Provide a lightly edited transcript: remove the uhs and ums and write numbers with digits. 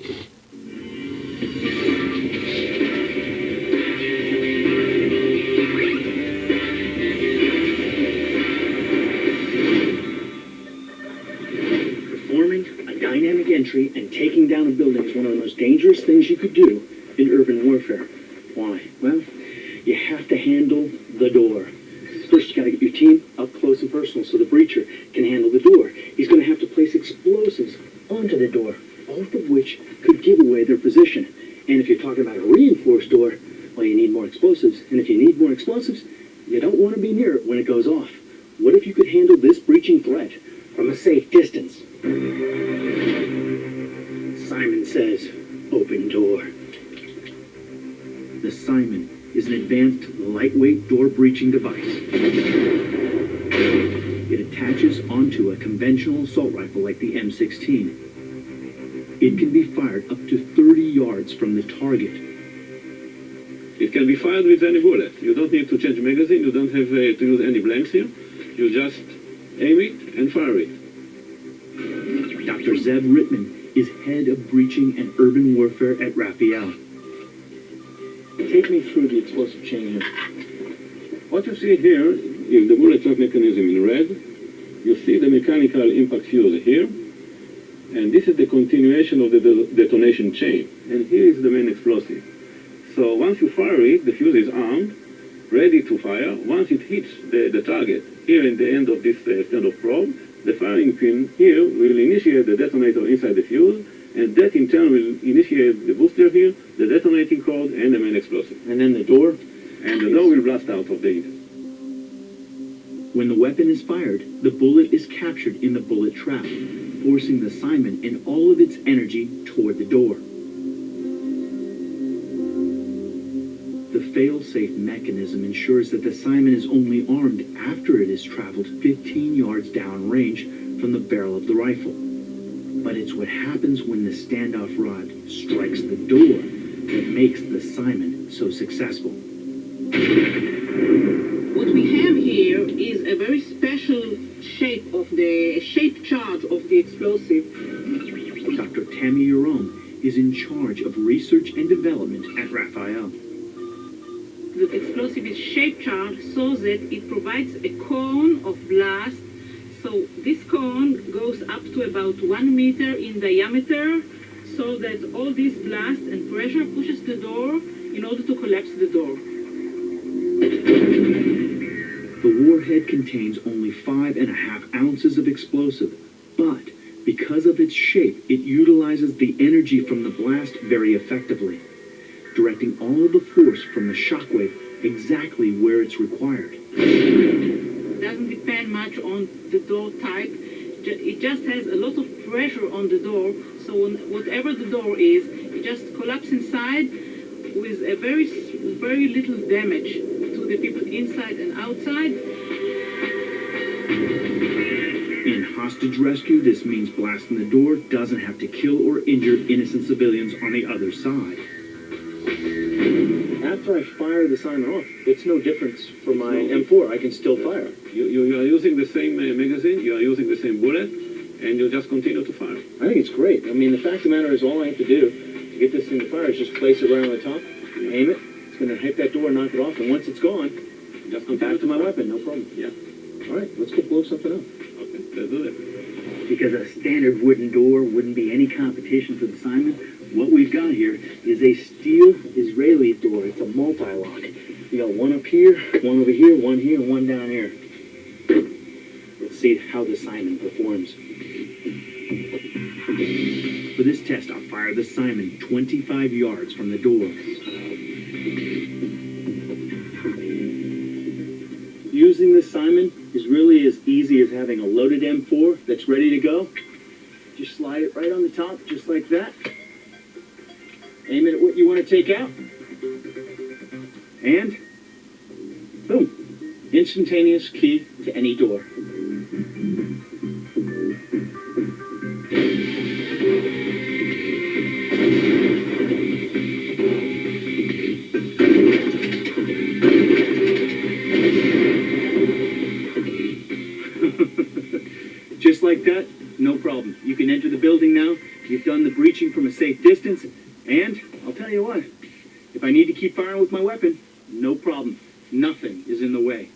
Performing a dynamic entry and taking down a building is one of the most dangerous things you could do in urban warfare. Why? Well, you have to handle the door. First, you got to get your team up close and personal so the breacher can handle the door. He's going to have to place explosives onto the door, both of which could give away their position. And if you're talking about a reinforced door, well, you need more explosives. And if you need more explosives, you don't want to be near it when it goes off. What if you could handle this breaching threat from a safe distance? Simon says, open door. The Simon is an advanced, lightweight door breaching device. It attaches onto a conventional assault rifle like the M16. It can be fired up to 30 yards from the target. It can be fired with any bullet. You don't need to change magazine. You don't have to use any blanks here. You just aim it and fire it. Dr. Zev Rittman is head of breaching and urban warfare at Raphael. Take me through the explosive chain here. What you see here is the bullet trap mechanism in red. You see the mechanical impact fuse here. And this is the continuation of the detonation chain. And here is the main explosive. So once you fire it, the fuse is armed, ready to fire. Once it hits the target, here in the end of this standoff probe, the firing pin here will initiate the detonator inside the fuse, and that in turn will initiate the booster here, the detonating code, and the main explosive. And then the door? And the door will blast out of the engine. When the weapon is fired, the bullet is captured in the bullet trap, forcing the Simon and all of its energy toward the door. The fail-safe mechanism ensures that the Simon is only armed after it has traveled 15 yards downrange from the barrel of the rifle. But it's what happens when the standoff rod strikes the door that makes the Simon so successful. What we have here is a very special shape charge of the explosive. Dr. Tammy Jerome is in charge of research and development at Raphael. The explosive is shape charged so that it provides a cone of blast. So this cone goes up to about 1 meter in diameter, so that all this blast and pressure pushes the door in order to collapse the door. The warhead contains only 5.5 ounces of explosive, but because of its shape, it utilizes the energy from the blast very effectively, directing all of the force from the shockwave exactly where it's required. It doesn't depend much on the door type. It just has a lot of pressure on the door, so whatever the door is, it just collapses inside with a very little damage to the people inside and outside. In hostage rescue, this means blasting the door doesn't have to kill or injure innocent civilians on the other side. After I fire the Simon off, it's no difference for my M4. I can still fire. You are using the same magazine, you are using the same bullet, and you just continue to fire. I think it's great. I mean, the fact of the matter is all I have to do to get this thing to fire is just place it right on the top, aim it, it's going to hit that door and knock it off, and once it's gone, Just I'm back to my weapon, no problem. Yeah. All right, let's go blow something up. Okay, let's do that. Because a standard wooden door wouldn't be any competition for the Simon, what we've got here is a steel Israeli door. It's a multi-lock. You got one up here, one over here, and one down here. Let's see how the Simon performs. For this test, I'll fire the Simon 25 yards from the door. Using the Simon is really as easy as having a loaded M4 that's ready to go. Just slide it right on the top, just like that. Aim it at what you want to take out. And boom. Instantaneous key to any door. Just like that, no problem. You can enter the building now. You've done the breaching from a safe distance, and I'll tell you what, if I need to keep firing with my weapon, no problem. Nothing is in the way.